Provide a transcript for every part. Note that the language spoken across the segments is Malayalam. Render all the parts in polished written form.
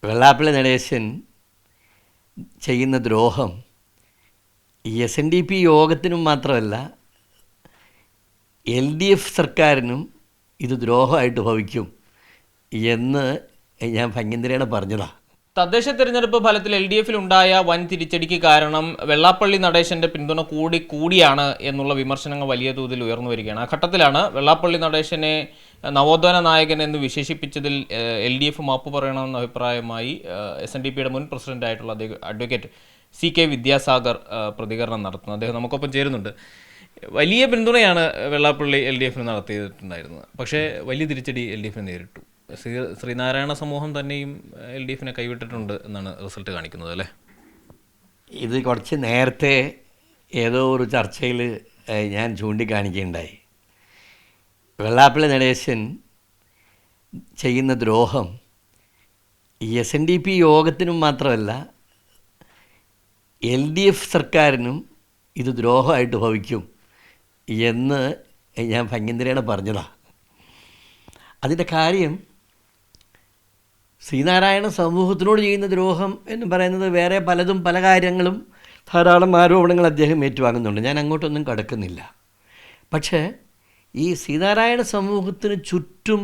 വെള്ളാപ്പള്ളി നടേശൻ ചെയ്യുന്ന ദ്രോഹം ഈ SNDP യോഗത്തിനും മാത്രമല്ല LDF സർക്കാരിനും ഇത് ദ്രോഹമായിട്ട് ഭവിക്കും എന്ന് ഞാൻ ഭംഗിന്ദ്രയാണ് പറഞ്ഞതാണ്. തദ്ദേശ തെരഞ്ഞെടുപ്പ് ഫലത്തിൽ LDF-ൽ ഉണ്ടായ വൻ തിരിച്ചടിക്ക് കാരണം വെള്ളാപ്പള്ളി നടേശന്റെ പിന്തുണ കൂടിയാണ് എന്നുള്ള വിമർശനങ്ങൾ വലിയ തോതിൽ ഉയർന്നു വരികയാണ്. ആ ഘട്ടത്തിലാണ് വെള്ളാപ്പള്ളി നടേശനെ നവോത്ഥാന നായകൻ എന്ന് വിശേഷിപ്പിച്ചതിൽ LDF മാപ്പ് പറയണമെന്ന അഭിപ്രായമായി SNDP-യുടെ മുൻ പ്രസിഡന്റായിട്ടുള്ള അഡ്വക്കേറ്റ് CK വിദ്യാസാഗർ പ്രതികരണം നടത്തുന്നത്. അദ്ദേഹം നമുക്കൊപ്പം ചേരുന്നുണ്ട്. വലിയ പിന്തുണയാണ് വെള്ളാപ്പള്ളി LDF-ന് നടത്തിയിട്ടുണ്ടായിരുന്നത്. പക്ഷേ വലിയ തിരിച്ചടി LDF-ന് നേരിട്ടു. ശ്രീനാരായണ സമൂഹം തന്നെയും LDF-നെ കൈവിട്ടിട്ടുണ്ട് എന്നാണ് റിസൾട്ട് കാണിക്കുന്നത് അല്ലേ? ഇത് കുറച്ച് നേരത്തെ ഏതോ ഒരു ചർച്ചയിൽ ഞാൻ ചൂണ്ടിക്കാണിക്കുകയുണ്ടായി. വെള്ളാപ്പള്ളി നടേശൻ ചെയ്യുന്ന ദ്രോഹം ഈ SNDP യോഗത്തിനും മാത്രമല്ല LDF സർക്കാരിനും ഇത് ദ്രോഹമായിട്ട് ഭവിക്കും എന്ന് ഞാൻ ഭംഗിന്ദ്രയാണ് പറഞ്ഞതാണ്. അതിൻ്റെ കാര്യം ശ്രീനാരായണ സമൂഹത്തിനോട് ചെയ്യുന്ന ദ്രോഹം എന്ന് പറയുന്നത് വേറെ പലതും പല കാര്യങ്ങളും ധാരാളം ആരോപണങ്ങൾ അദ്ദേഹം ഏറ്റുവാങ്ങുന്നുണ്ട്. ഞാൻ അങ്ങോട്ടൊന്നും കടക്കുന്നില്ല. പക്ഷേ ഈ ശ്രീനാരായണ സമൂഹത്തിന് ചുറ്റും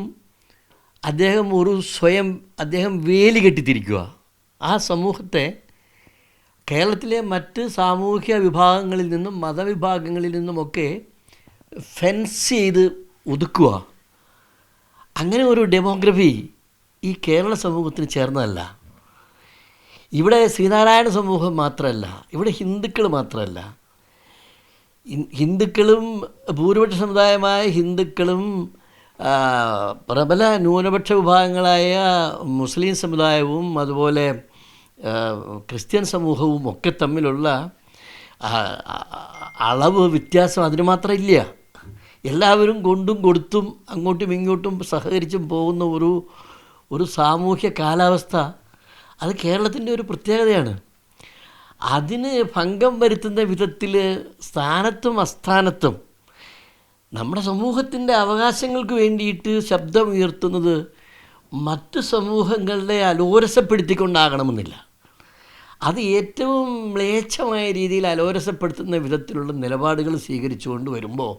അദ്ദേഹം വേലി കെട്ടിത്തിരിക്കുക. ആ സമൂഹത്തെ കേരളത്തിലെ മറ്റ് സാമൂഹ്യ വിഭാഗങ്ങളിൽ നിന്നും മതവിഭാഗങ്ങളിൽ നിന്നുമൊക്കെ ഫെൻസ് ചെയ്ത് ഒതുക്കുക. അങ്ങനെ ഒരു ഡെമോഗ്രഫി ഈ കേരള സമൂഹത്തിന് ചേർന്നതല്ല. ഇവിടെ ശ്രീനാരായണ സമൂഹം മാത്രമല്ല, ഇവിടെ ഹിന്ദുക്കൾ മാത്രമല്ല, ഹിന്ദുക്കളും ഭൂരിപക്ഷ സമുദായമായ ഹിന്ദുക്കളും പ്രബല ന്യൂനപക്ഷ വിഭാഗങ്ങളായ മുസ്ലിം സമുദായവും അതുപോലെ ക്രിസ്ത്യൻ സമൂഹവും ഒക്കെ തമ്മിലുള്ള അളവ് വ്യത്യാസം അതിന് മാത്രം ഇല്ല. എല്ലാവരും കൊണ്ടും കൊടുത്തും അങ്ങോട്ടും ഇങ്ങോട്ടും സഹകരിച്ചും പോകുന്ന ഒരു സാമൂഹ്യ കാലാവസ്ഥ അത് കേരളത്തിൻ്റെ ഒരു പ്രത്യേകതയാണ്. അതിന് ഭംഗം വരുത്തുന്ന വിധത്തിൽ സ്ഥാനത്തും അസ്ഥാനത്തും നമ്മുടെ സമൂഹത്തിൻ്റെ അവകാശങ്ങൾക്ക് വേണ്ടിയിട്ട് ശബ്ദമുയർത്തുന്നത് മറ്റു സമൂഹങ്ങളുടെ അലോരസപ്പെടുത്തിക്കൊണ്ടാകണമെന്നില്ല. അത് ഏറ്റവും മ്ലേച്ഛമായ രീതിയിൽ അലോരസപ്പെടുത്തുന്ന വിധത്തിലുള്ള നിലപാടുകൾ സ്വീകരിച്ചുകൊണ്ട് വരുമ്പോൾ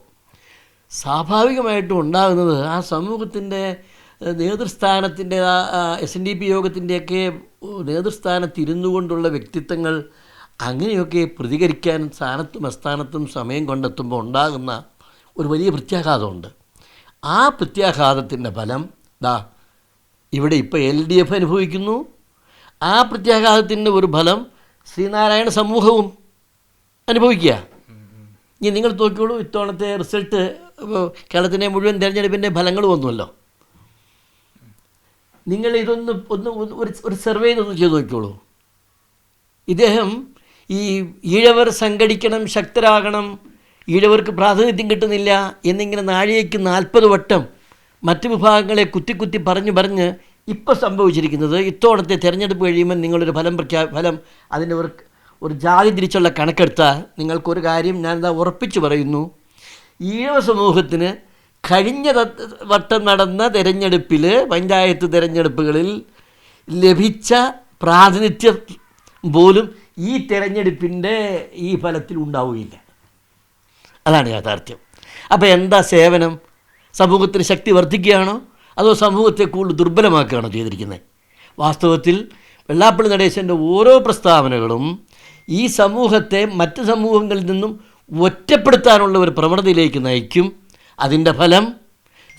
സ്വാഭാവികമായിട്ടും ഉണ്ടാകുന്നത് ആ സമൂഹത്തിൻ്റെ നേതൃസ്ഥാനത്തിൻ്റെ SNDP യോഗത്തിൻ്റെയൊക്കെ നേതൃസ്ഥാനത്തിരുന്നു കൊണ്ടുള്ള വ്യക്തിത്വങ്ങൾ അങ്ങനെയൊക്കെ പ്രതികരിക്കാൻ സ്ഥാനത്തും അസ്ഥാനത്തും സമയം കണ്ടെത്തുമ്പോൾ ഉണ്ടാകുന്ന ഒരു വലിയ പ്രത്യാഘാതമുണ്ട്. ആ പ്രത്യാഘാതത്തിൻ്റെ ഫലം ഇവിടെ ഇപ്പോൾ LDF അനുഭവിക്കുന്നു. ആ പ്രത്യാഘാതത്തിൻ്റെ ഒരു ഫലം ശ്രീനാരായണ സമൂഹവും അനുഭവിക്കുക. ഇനി നിങ്ങൾ നോക്കിക്കോളൂ, ഇത്തവണത്തെ റിസൾട്ട് കേരളത്തിൻ്റെ മുഴുവൻ തിരഞ്ഞെടുപ്പിൻ്റെ ഫലങ്ങൾ വന്നുവല്ലോ. നിങ്ങൾ ഒരു സർവേ ഒന്ന് ചെയ്ത് നോക്കിക്കോളൂ. ഇദ്ദേഹം ഈ ഈഴവർ സംഘടിക്കണം, ശക്തരാകണം, ഈഴവർക്ക് പ്രാതിനിധ്യം കിട്ടുന്നില്ല എന്നിങ്ങനെ നാഴികയ്ക്ക് 40 വട്ടം മറ്റ് വിഭാഗങ്ങളെ കുത്തി പറഞ്ഞ് ഇപ്പോൾ സംഭവിച്ചിരിക്കുന്നത് ഇത്തവണത്തെ തിരഞ്ഞെടുപ്പ് കഴിയുമ്പോൾ നിങ്ങളൊരു ഫലം അതിൻ്റെ ഒരു ജാതി തിരിച്ചുള്ള കണക്കെടുത്താൽ നിങ്ങൾക്കൊരു കാര്യം ഞാനിതാ ഉറപ്പിച്ചു പറയുന്നു. ഈഴവ സമൂഹത്തിന് കഴിഞ്ഞ വട്ടം നടന്ന തിരഞ്ഞെടുപ്പിൽ പഞ്ചായത്ത് തിരഞ്ഞെടുപ്പുകളിൽ ലഭിച്ച പ്രാതിനിധ്യം പോലും ഈ തിരഞ്ഞെടുപ്പിൻ്റെ ഈ ഫലത്തിൽ ഉണ്ടാവുകയില്ല. അതാണ് യാഥാർത്ഥ്യം. അപ്പോൾ എന്താ സേവനം? സമൂഹത്തിന് ശക്തി വർദ്ധിക്കുകയാണോ അതോ സമൂഹത്തെ കൂടുതൽ ദുർബലമാക്കുകയാണോ ചെയ്തിരിക്കുന്നത്? വാസ്തവത്തിൽ വെള്ളാപ്പള്ളി നടേശൻ്റെ ഓരോ പ്രസ്താവനകളും ഈ സമൂഹത്തെ മറ്റ് സമൂഹങ്ങളിൽ നിന്നും ഒറ്റപ്പെടുത്താനുള്ള ഒരു പ്രവണതയിലേക്ക് നയിക്കും. അതിൻ്റെ ഫലം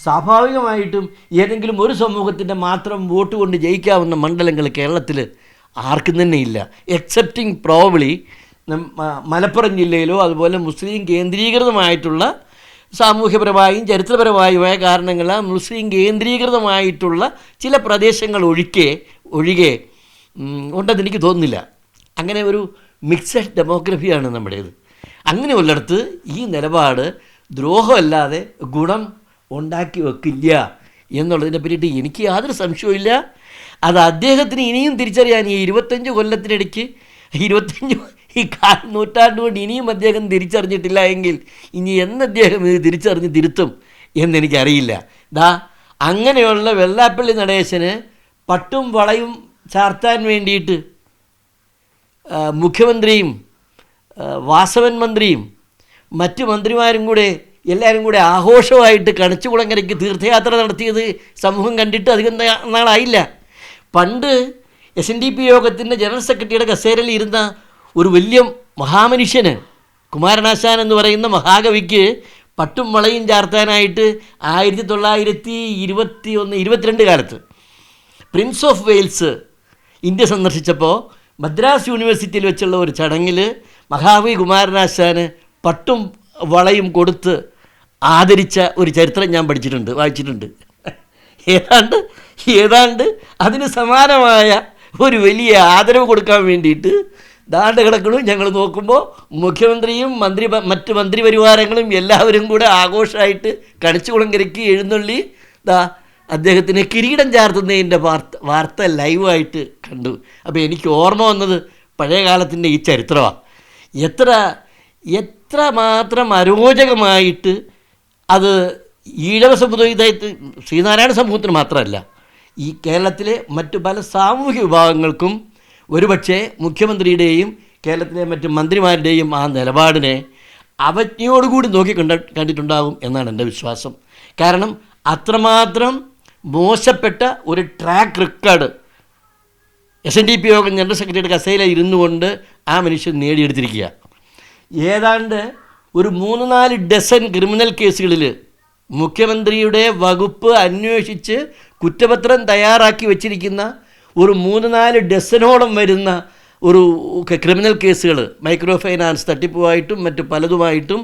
സ്വാഭാവികമായിട്ടും ഏതെങ്കിലും ഒരു സമൂഹത്തിൻ്റെ മാത്രം വോട്ട് കൊണ്ട് ജയിക്കാവുന്ന മണ്ഡലങ്ങൾ കേരളത്തിൽ ആർക്കും തന്നെ ഇല്ല. എക്സെപ്റ്റിംഗ് പ്രോബബ്ലി മലപ്പുറം ജില്ലയിലോ അതുപോലെ മുസ്ലിം കേന്ദ്രീകൃതമായിട്ടുള്ള സാമൂഹ്യപരമായും ചരിത്രപരമായുമായ കാരണങ്ങളാൽ മുസ്ലിം കേന്ദ്രീകൃതമായിട്ടുള്ള ചില പ്രദേശങ്ങൾ ഒഴികെ ഉണ്ടെന്ന് എനിക്ക് തോന്നുന്നില്ല. അങ്ങനെ ഒരു മിക്സഡ് ഡെമോഗ്രഫിയാണ് നമ്മുടേത്. അങ്ങനെ ഉള്ളിടത്ത് ഈ നിലപാട് ദ്രോഹമല്ലാതെ ഗുണം ഉണ്ടാക്കി വെക്കില്ല എന്നുള്ളതിനെ പറ്റിയിട്ട് എനിക്ക് യാതൊരു സംശയവുമില്ല. അത് അദ്ദേഹത്തിന് ഇനിയും തിരിച്ചറിയാൻ ഈ 25 കൊല്ലത്തിനിടയ്ക്ക് 25 ഈ നൂറ്റാണ്ട് കൊണ്ട് ഇനിയും അദ്ദേഹം തിരിച്ചറിഞ്ഞിട്ടില്ല എങ്കിൽ ഇനി അദ്ദേഹം ഇത് തിരിച്ചറിഞ്ഞ് തിരുത്തും എന്നെനിക്കറിയില്ല. അങ്ങനെയുള്ള വെള്ളാപ്പള്ളി നടേശന് പട്ടും വളയും ചാർത്താൻ വേണ്ടിയിട്ട് മുഖ്യമന്ത്രിയും വാസവൻ മന്ത്രിയും മറ്റു മന്ത്രിമാരും കൂടെ എല്ലാവരും കൂടെ ആഘോഷമായിട്ട് കണിച്ചുകുളങ്ങരയ്ക്ക് തീർത്ഥയാത്ര നടത്തിയത് സമൂഹം കണ്ടിട്ട് അധികം നാളായില്ല. പണ്ട് SNDP യോഗത്തിൻ്റെ ജനറൽ സെക്രട്ടറിയുടെ കസേരയിൽ ഇരുന്ന ഒരു വലിയ മഹാമനുഷ്യന് കുമാരനാശാൻ എന്ന് പറയുന്ന മഹാകവിക്ക് പട്ടും വളയും ചാർത്താനായിട്ട് 1922 കാലത്ത് പ്രിൻസ് ഓഫ് വെയിൽസ് ഇന്ത്യ സന്ദർശിച്ചപ്പോൾ മദ്രാസ് യൂണിവേഴ്സിറ്റിയിൽ വെച്ചുള്ള ഒരു ചടങ്ങിൽ മഹാകവി കുമാരനാശാന് പട്ടും വളയും കൊടുത്ത് ആദരിച്ച ഒരു ചരിത്രം ഞാൻ വായിച്ചിട്ടുണ്ട്. ഏതാണ്ട് അതിന് സമാനമായ ഒരു വലിയ ആദരവ് കൊടുക്കാൻ വേണ്ടിയിട്ട് ദാണ്ട് കിടക്കണം. ഞങ്ങൾ നോക്കുമ്പോൾ മുഖ്യമന്ത്രിയും മറ്റ് മന്ത്രിപരിവാരങ്ങളും എല്ലാവരും കൂടെ ആഘോഷമായിട്ട് കണിച്ചുകുളങ്കരയ്ക്ക് എഴുന്നള്ളി അദ്ദേഹത്തിന് കിരീടം ചാർത്തുന്നതിൻ്റെ വാർത്ത ലൈവായിട്ട് കണ്ടു. അപ്പോൾ എനിക്ക് ഓർമ്മ വന്നത് പഴയ കാലത്തിൻ്റെ ഈ ചരിത്രമാണ്. എത്ര മാത്രം അരോചകമായിട്ട് അത് ഈഴവ സമുദായത്തിൽ ശ്രീനാരായണ സമൂഹത്തിന് മാത്രമല്ല, ഈ കേരളത്തിലെ മറ്റു പല സാമൂഹിക വിഭാഗങ്ങൾക്കും ഒരുപക്ഷെ മുഖ്യമന്ത്രിയുടെയും കേരളത്തിലെ മറ്റ് മന്ത്രിമാരുടെയും ആ നിലപാടിനെ അവജ്ഞയോടുകൂടി കണ്ടിട്ടുണ്ടാകും എന്നാണ് എൻ്റെ വിശ്വാസം. കാരണം അത്രമാത്രം മോശപ്പെട്ട ഒരു ട്രാക്ക് റെക്കോർഡ് SNDP യോഗം ജനറൽ സെക്രട്ടറിയുടെ കസേരയിൽ ഇരുന്നു കൊണ്ട് ആ മനുഷ്യൻ നേടിയെടുത്തിരിക്കുക. ഏതാണ്ട് ഒരു 3-4 ഡസൻ ക്രിമിനൽ കേസുകളിൽ മുഖ്യമന്ത്രിയുടെ വകുപ്പ് അന്വേഷിച്ച് കുറ്റപത്രം തയ്യാറാക്കി വച്ചിരിക്കുന്ന ഒരു 3-4 ഡസനോളം വരുന്ന ഒരു ക്രിമിനൽ കേസുകൾ, മൈക്രോ ഫൈനാൻസ് തട്ടിപ്പുമായിട്ടും മറ്റു പലതുമായിട്ടും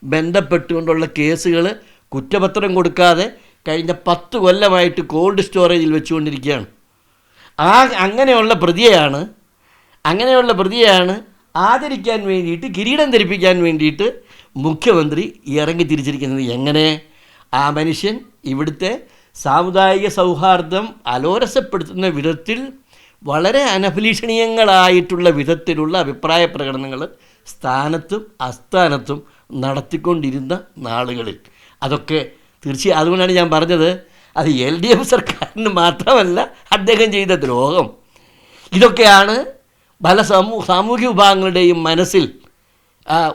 ബന്ധപ്പെട്ടുകൊണ്ടുള്ള കേസുകൾ കുറ്റപത്രം കൊടുക്കാതെ കഴിഞ്ഞ 10 കൊല്ലമായിട്ട് കോൾഡ് സ്റ്റോറേജിൽ വെച്ചുകൊണ്ടിരിക്കുകയാണ്. അങ്ങനെയുള്ള പ്രതിയെയാണ് ആദരിക്കാൻ വേണ്ടിയിട്ട്, കിരീടം ധരിപ്പിക്കാൻ വേണ്ടിയിട്ട് മുഖ്യമന്ത്രി ഇറങ്ങി തിരിച്ചിരിക്കുന്നത്. എങ്ങനെ ആ മനുഷ്യൻ ഇവിടുത്തെ സാമുദായിക സൗഹാർദ്ദം അലോരസപ്പെടുത്തുന്ന വിധത്തിൽ വളരെ അനഭിലഷണീയങ്ങളായിട്ടുള്ള വിധത്തിലുള്ള അഭിപ്രായ പ്രകടനങ്ങൾ സ്ഥാനത്തും അസ്ഥാനത്തും നടത്തിക്കൊണ്ടിരുന്ന നാളുകളിൽ അതൊക്കെ തീർച്ചയായും, അതുകൊണ്ടാണ് ഞാൻ പറഞ്ഞത് അത് LDF സർക്കാരിന് മാത്രമല്ല അദ്ദേഹം ചെയ്ത ദ്രോഹം. ഇതൊക്കെയാണ് പല സാമൂഹിക വിഭാഗങ്ങളുടെയും മനസ്സിൽ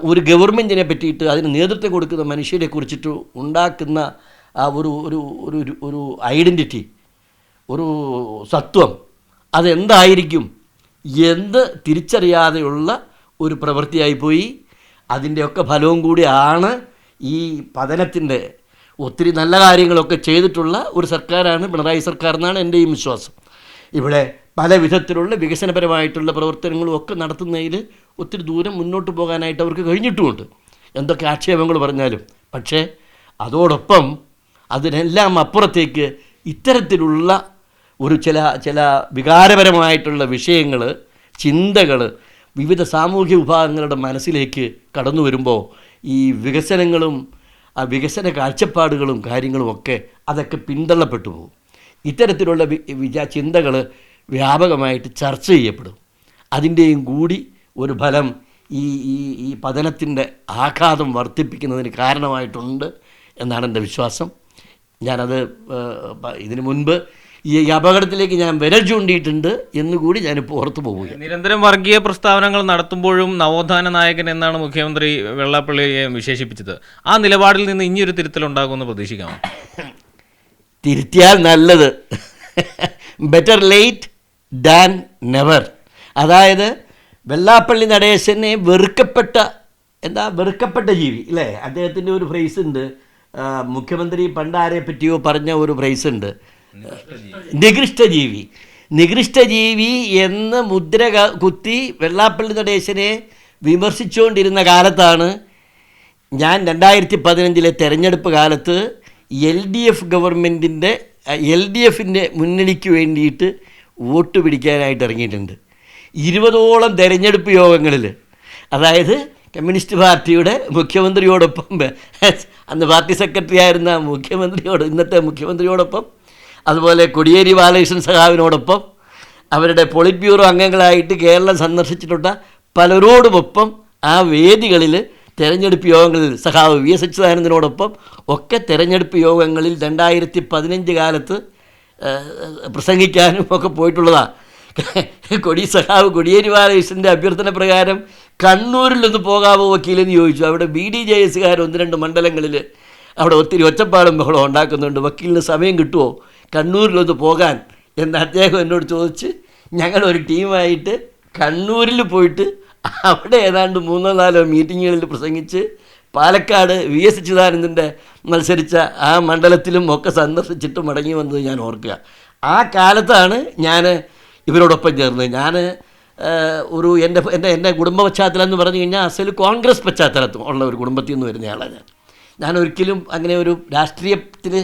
ഒരു ഗവൺമെൻറ്റിനെ പറ്റിയിട്ട് അതിന് നേതൃത്വം കൊടുക്കുന്ന മനുഷ്യരെ കുറിച്ചിട്ട് ഉണ്ടാക്കുന്ന ഒരു ഒരു ഒരു ഒരു ഐഡൻറ്റിറ്റി, ഒരു സത്വം, അതെന്തായിരിക്കും എന്ന് തിരിച്ചറിയാതെയുള്ള ഒരു പ്രവൃത്തിയായിപ്പോയി. അതിൻ്റെയൊക്കെ ഫലവും കൂടിയാണ് ഈ പതനത്തിൻ്റെ. ഒത്തിരി നല്ല കാര്യങ്ങളൊക്കെ ചെയ്തിട്ടുള്ള ഒരു സർക്കാരാണ് പിണറായി സർക്കാർ എന്നാണ് എൻ്റെയും വിശ്വാസം. ഇവിടെ പല വിധത്തിലുള്ള വികസനപരമായിട്ടുള്ള പ്രവർത്തനങ്ങളും ഒക്കെ നടത്തുന്നതിൽ ഒത്തിരി ദൂരം മുന്നോട്ട് പോകാനായിട്ട് അവർക്ക് കഴിഞ്ഞിട്ടുമുണ്ട്, എന്തൊക്കെ ആക്ഷേപങ്ങൾ പറഞ്ഞാലും. പക്ഷേ അതോടൊപ്പം അതിനെല്ലാം അപ്പുറത്തേക്ക് ഇത്തരത്തിലുള്ള ഒരു ചില വികാരപരമായിട്ടുള്ള വിഷയങ്ങൾ, ചിന്തകൾ വിവിധ സാമൂഹ്യ വിഭാഗങ്ങളുടെ മനസ്സിലേക്ക് കടന്നു വരുമ്പോൾ ഈ വികസനങ്ങളും ആ വികസന കാഴ്ചപ്പാടുകളും കാര്യങ്ങളും ഒക്കെ അതൊക്കെ പിന്തള്ളപ്പെട്ടു പോകും. ഇത്തരത്തിലുള്ള ചിന്തകൾ വ്യാപകമായിട്ട് ചർച്ച ചെയ്യപ്പെടും. അതിൻ്റെയും കൂടി ഒരു ഫലം ഈ പതനത്തിൻ്റെ ആഘാതം വർദ്ധിപ്പിക്കുന്നതിന് കാരണമായിട്ടുണ്ട് എന്നാണ് എൻ്റെ വിശ്വാസം. ഞാനത് ഇതിനു മുൻപ് ഈ അപകടത്തിലേക്ക് ഞാൻ വിരൽ ചൂണ്ടിയിട്ടുണ്ട് എന്നുകൂടി ഞാനിപ്പോൾ ഓർത്തു പോവുക. നിരന്തരം വർഗീയ പ്രസ്താവനകൾ നടത്തുമ്പോഴും നവോത്ഥാന നായകൻ എന്നാണ് മുഖ്യമന്ത്രി വെള്ളാപ്പള്ളിയെ വിശേഷിപ്പിച്ചത്. ആ നിലപാടിൽ നിന്ന് ഇനിയൊരു തിരുത്തലുണ്ടാകുമെന്ന് പ്രതീക്ഷിക്കാം. തിരുത്തിയാൽ നല്ലത്. Better late than never. അതായത് വെള്ളാപ്പള്ളി നടേശനെ വെറുക്കപ്പെട്ട ജീവി അല്ലേ? അദ്ദേഹത്തിൻ്റെ ഒരു ഫ്രേസ് ഉണ്ട്. മുഖ്യമന്ത്രി പണ്ടാരെ പറ്റിയോ പറഞ്ഞ ഒരു ഫ്രേസ് ഉണ്ട്, നികൃഷ്ടജീവി എന്ന് മുദ്ര കുത്തി വെള്ളാപ്പള്ളി നടേശനെ വിമർശിച്ചുകൊണ്ടിരുന്ന കാലത്താണ് ഞാൻ 2015 തെരഞ്ഞെടുപ്പ് കാലത്ത് LDFിൻ്റെ മുന്നണിക്ക് വേണ്ടിയിട്ട് വോട്ട് പിടിക്കാനായിട്ട് ഇറങ്ങിയിട്ടുണ്ട്. 20ഓളം തെരഞ്ഞെടുപ്പ് യോഗങ്ങളിൽ, അതായത് കമ്മ്യൂണിസ്റ്റ് പാർട്ടിയുടെ മുഖ്യമന്ത്രിയോടൊപ്പം, അന്ന് പാർട്ടി സെക്രട്ടറി ആയിരുന്ന ഇന്നത്തെ മുഖ്യമന്ത്രിയോടൊപ്പം, അതുപോലെ കോടിയേരി ബാലകൃഷ്ണൻ സഖാവിനോടൊപ്പം, അവരുടെ പോളിറ്റ് ബ്യൂറോ അംഗങ്ങളായിട്ട് കേരളം സന്ദർശിച്ചിട്ടുള്ള പലരോടുമൊപ്പം ആ വേദികളിൽ തെരഞ്ഞെടുപ്പ് യോഗങ്ങളിൽ സഖാവ് VS അച്യുതാനന്ദനോടൊപ്പം ഒക്കെ തെരഞ്ഞെടുപ്പ് യോഗങ്ങളിൽ 2015 കാലത്ത് പ്രസംഗിക്കാനും ഒക്കെ പോയിട്ടുള്ളതാണ്. സഖാവ് കൊടിയേരി ബാലകൃഷ്ണൻ്റെ അഭ്യർത്ഥന പ്രകാരം കണ്ണൂരിലൊന്ന് പോകാമോ വക്കീലെന്ന് ചോദിച്ചു. അവിടെ BDJS ഒന്ന് രണ്ട് മണ്ഡലങ്ങളിൽ അവിടെ ഒത്തിരി ഒച്ചപ്പാടും ബഹളം ഉണ്ടാക്കുന്നുണ്ട്, വക്കീലിന് സമയം കിട്ടുമോ കണ്ണൂരിലൊന്ന് പോകാൻ എന്ന് അദ്ദേഹം എന്നോട് ചോദിച്ച് ഞങ്ങളൊരു ടീമായിട്ട് കണ്ണൂരിൽ പോയിട്ട് അവിടെ ഏതാണ്ട് 3-4 മീറ്റിങ്ങുകളിൽ പ്രസംഗിച്ച് പാലക്കാട് VS അച്യുതാനന്ദൻ്റെ മത്സരിച്ച ആ മണ്ഡലത്തിലും ഒക്കെ സന്ദർശിച്ചിട്ട് മടങ്ങി വന്നത് ഞാൻ ഓർക്കുക. ആ കാലത്താണ് ഞാൻ ഇവരോടൊപ്പം ചേർന്നത്. ഞാൻ എൻ്റെ കുടുംബ പശ്ചാത്തലം എന്ന് പറഞ്ഞു കഴിഞ്ഞാൽ അസൽ കോൺഗ്രസ് പശ്ചാത്തലത്തും ഉള്ള ഒരു കുടുംബത്തിൽ നിന്ന് വരുന്നയാളാണ് ഞാൻ ഒരിക്കലും അങ്ങനെ ഒരു രാഷ്ട്രീയത്തിൽ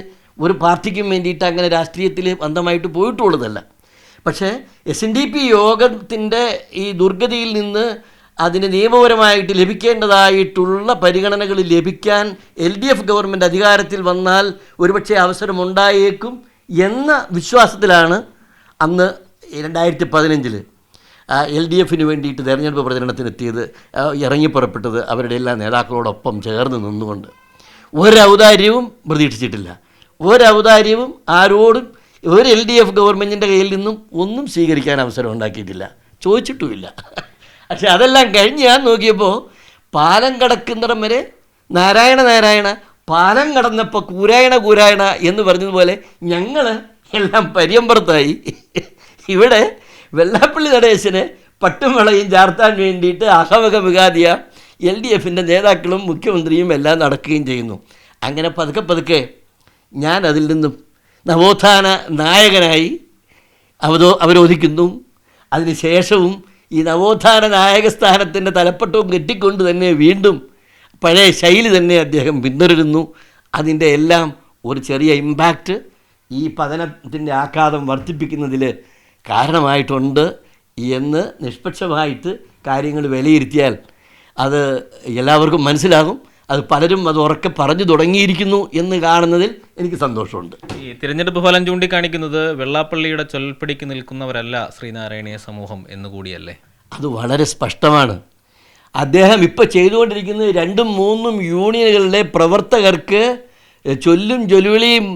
ഒരു പാർട്ടിക്കും വേണ്ടിയിട്ട് അങ്ങനെ രാഷ്ട്രീയത്തിൽ അന്ധമായിട്ട് പോയിട്ടുള്ളതല്ല. പക്ഷേ SNDP യോഗത്തിൻ്റെ ഈ ദുർഗതിയിൽ നിന്ന് അതിന് നിയമപരമായിട്ട് ലഭിക്കേണ്ടതായിട്ടുള്ള പരിഗണനകൾ ലഭിക്കാൻ LDF ഗവൺമെൻറ് അധികാരത്തിൽ വന്നാൽ ഒരുപക്ഷെ അവസരമുണ്ടായേക്കും എന്ന വിശ്വാസത്തിലാണ് അന്ന് 2015 LDFന് വേണ്ടിയിട്ട് തെരഞ്ഞെടുപ്പ് പ്രചരണത്തിനെത്തിയത്, ഇറങ്ങിപ്പുറപ്പെട്ടത് അവരുടെ എല്ലാ നേതാക്കളോടൊപ്പം ചേർന്ന് നിന്നുകൊണ്ട്. ഒരൗദാര്യവും പ്രതീക്ഷിച്ചിട്ടില്ല, ഒരൗദാര്യവും ആരോടും ഒരു LDF ഗവൺമെൻറ്റിൻ്റെ കയ്യിൽ നിന്നും ഒന്നും സ്വീകരിക്കാൻ അവസരം ഉണ്ടാക്കിയിട്ടില്ല, ചോദിച്ചിട്ടുമില്ല. പക്ഷെ അതെല്ലാം കഴിഞ്ഞ് ഞാൻ നോക്കിയപ്പോൾ പാലം കടക്കുന്നിടം വരെ നാരായണ പാലം കടന്നപ്പോൾ കൂരായണ എന്ന് പറഞ്ഞതുപോലെ ഞങ്ങൾ എല്ലാം പര്യമ്പറത്തായി. ഇവിടെ വെള്ളാപ്പള്ളി നടേശന് പട്ടും വളയും ചാർത്താൻ വേണ്ടിയിട്ട് അഹവക വികാതിയ LDFൻ്റെ നേതാക്കളും മുഖ്യമന്ത്രിയും എല്ലാം നടക്കുകയും ചെയ്യുന്നു. അങ്ങനെ പതുക്കെ ഞാൻ അതിൽ നിന്നും നവോത്ഥാന നായകനായി അവരോധിക്കുന്നു. അതിനുശേഷവും ഈ നവോത്ഥാന നായക സ്ഥാനത്തിൻ്റെ തലപ്പട്ടവും കെട്ടിക്കൊണ്ട് തന്നെ വീണ്ടും പഴയ ശൈലി തന്നെ അദ്ദേഹം പിന്തുടരുന്നു. അതിൻ്റെ എല്ലാം ഒരു ചെറിയ ഇമ്പാക്റ്റ് ഈ പതനത്തിൻ്റെ ആഘാതം വർദ്ധിപ്പിക്കുന്നതിൽ കാരണമായിട്ടുണ്ട് എന്ന് നിഷ്പക്ഷമായിട്ട് കാര്യങ്ങൾ വിലയിരുത്തിയാൽ അത് എല്ലാവർക്കും മനസ്സിലാകും. അത് പലരും അത് ഉറക്കെ പറഞ്ഞു തുടങ്ങിയിരിക്കുന്നു എന്ന് കാണുന്നതിൽ എനിക്ക് സന്തോഷമുണ്ട്. ഈ തിരഞ്ഞെടുപ്പ് ഫലം ചൂണ്ടിക്കാണിക്കുന്നത് വെള്ളാപ്പള്ളിയുടെ ചൊൽപ്പടിക്ക് നിൽക്കുന്നവരല്ല ശ്രീനാരായണീയ സമൂഹം എന്നുകൂടിയല്ലേ? അത് വളരെ സ്പഷ്ടമാണ്. അദ്ദേഹം ഇപ്പോൾ ചെയ്തുകൊണ്ടിരിക്കുന്നത് 2-3 യൂണിയനുകളിലെ പ്രവർത്തകർക്ക് ചൊല്ലും ജൊലുവിളിയും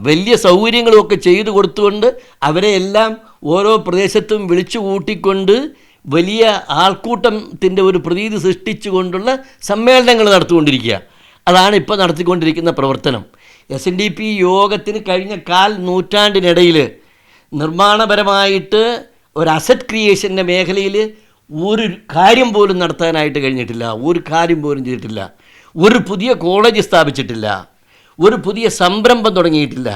വലിയ സൗകര്യങ്ങളും ഒക്കെ ചെയ്തു കൊടുത്തുകൊണ്ട് അവരെ എല്ലാം ഓരോ പ്രദേശത്തും വിളിച്ചു കൂട്ടിക്കൊണ്ട് വലിയ ആൾക്കൂട്ടത്തിൻ്റെ ഒരു പ്രതീതി സൃഷ്ടിച്ചുകൊണ്ടുള്ള സമ്മേളനങ്ങൾ നടത്തിക്കൊണ്ടിരിക്കുക. അതാണ് ഇപ്പോൾ നടത്തിക്കൊണ്ടിരിക്കുന്ന പ്രവർത്തനം. SNDP യോഗത്തിന് കഴിഞ്ഞ 1/4 നൂറ്റാണ്ടിനിടയിൽ നിർമ്മാണപരമായിട്ട് ഒരു അസറ്റ് ക്രിയേഷൻ്റെ മേഖലയിൽ ഒരു കാര്യം പോലും നടത്താനായിട്ട് കഴിഞ്ഞിട്ടില്ല, ഒരു കാര്യം പോലും ചെയ്തിട്ടില്ല. ഒരു പുതിയ കോളേജ് സ്ഥാപിച്ചിട്ടില്ല, ഒരു പുതിയ സംരംഭം തുടങ്ങിയിട്ടില്ല.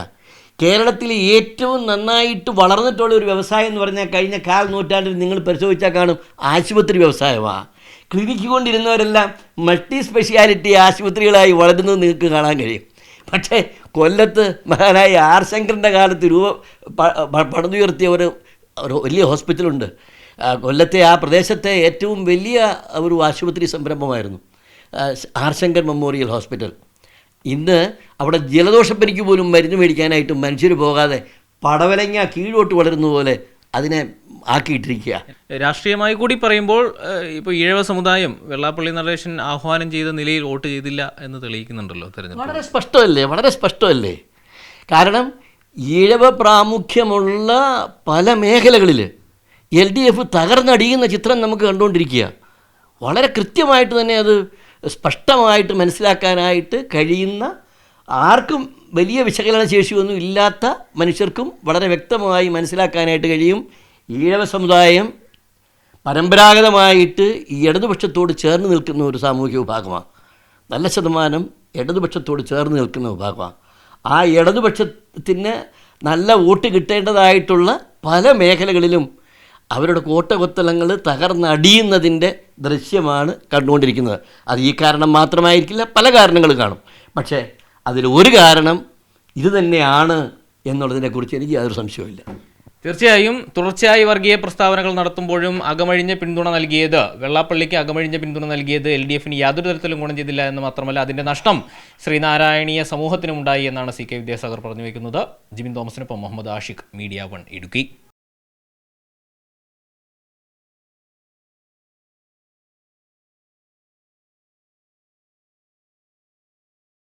കേരളത്തിൽ ഏറ്റവും നന്നായിട്ട് വളർന്നിട്ടുള്ള ഒരു വ്യവസായം എന്ന് പറഞ്ഞാൽ കഴിഞ്ഞ 1/4 നൂറ്റാണ്ടിൽ നിങ്ങൾ പരിശോധിച്ചാൽ കാണും ആശുപത്രി വ്യവസായമാണ്. ക്ലിനിക്ക് കൊണ്ടിരുന്നവരെല്ലാം മൾട്ടി സ്പെഷ്യാലിറ്റി ആശുപത്രികളായി വളരുന്നത് നിങ്ങൾക്ക് കാണാൻ കഴിയും. പക്ഷേ കൊല്ലത്ത് മഹാനായ R ശങ്കറിൻ്റെ കാലത്ത് പണിതുയർത്തിയ ഒരു വലിയ ഹോസ്പിറ്റലുണ്ട്. കൊല്ലത്തെ ആ പ്രദേശത്തെ ഏറ്റവും വലിയ ഒരു ആശുപത്രി സംരംഭമായിരുന്നു R ശങ്കർ മെമ്മോറിയൽ ഹോസ്പിറ്റൽ. ഇന്ന് അവിടെ ജലദോഷപ്പനിക്ക് പോലും മരുന്ന് മേടിക്കാനായിട്ട് മനുഷ്യർ പോകാതെ പടവലങ്ങ കീഴോട്ട് വളരുന്ന പോലെ അതിനെ ആക്കിയിട്ടിരിക്കുക. രാഷ്ട്രീയമായി കൂടി പറയുമ്പോൾ ഇപ്പോൾ ഈഴവ സമുദായം വെള്ളാപ്പള്ളി നടേശൻ ആഹ്വാനം ചെയ്ത നിലയിൽ വോട്ട് ചെയ്തില്ല എന്ന് തെളിയിക്കുന്നുണ്ടല്ലോ തെരഞ്ഞെടുപ്പ്. വളരെ സ്പഷ്ടമല്ലേ? കാരണം ഈഴവ പ്രാമുഖ്യമുള്ള പല മേഖലകളിൽ LDF തകർന്നടിയുന്ന ചിത്രം നമുക്ക് കണ്ടുകൊണ്ടിരിക്കുക. വളരെ കൃത്യമായിട്ട് തന്നെ അത് സ്പഷ്ടമായിട്ട് മനസ്സിലാക്കാനായിട്ട് കഴിയുന്ന, ആർക്കും വലിയ വിശകലന ശേഷിയൊന്നും ഇല്ലാത്ത മനുഷ്യർക്കും വളരെ വ്യക്തമായി മനസ്സിലാക്കാനായിട്ട് കഴിയും. ഈഴവ സമുദായം പരമ്പരാഗതമായിട്ട് ഈ ഇടതുപക്ഷത്തോട് ചേർന്ന് നിൽക്കുന്ന ഒരു സാമൂഹിക വിഭാഗമാണ്. നല്ല ശതമാനം ഇടതുപക്ഷത്തോട് ചേർന്ന് നിൽക്കുന്ന വിഭാഗമാണ്. ആ ഇടതുപക്ഷത്തിന് നല്ല വോട്ട് കിട്ടേണ്ടതായിട്ടുള്ള പല മേഖലകളിലും അവരുടെ കോട്ടകൊത്തളങ്ങൾ തകർന്നടിയുന്നതിൻ്റെ ദൃശ്യമാണ് കണ്ടുകൊണ്ടിരിക്കുന്നത്. അത് ഈ കാരണം മാത്രമായിരിക്കില്ല, പല കാരണങ്ങൾ കാണും. പക്ഷേ അതിൽ ഒരു കാരണം ഇത് തന്നെയാണ് എന്നുള്ളതിനെക്കുറിച്ച് എനിക്ക് യാതൊരു സംശയവുമില്ല. തീർച്ചയായും തുടർച്ചയായി വർഗീയ പ്രസ്താവനകൾ നടത്തുമ്പോഴും അകമഴിഞ്ഞ പിന്തുണ നൽകിയത്, വെള്ളാപ്പള്ളിക്ക് അകമഴിഞ്ഞ പിന്തുണ നൽകിയത് LDFന് യാതൊരു തരത്തിലും ഗുണം ചെയ്തില്ല എന്ന് മാത്രമല്ല അതിൻ്റെ നഷ്ടം ശ്രീനാരായണീയ സമൂഹത്തിനുണ്ടായി എന്നാണ് CK വിദ്യാസാഗർ പറഞ്ഞു വയ്ക്കുന്നത്. ജിബിൻ തോമസിനൊപ്പം മുഹമ്മദ് ആഷിഖ്, മീഡിയ 1 ഇടുക്കി.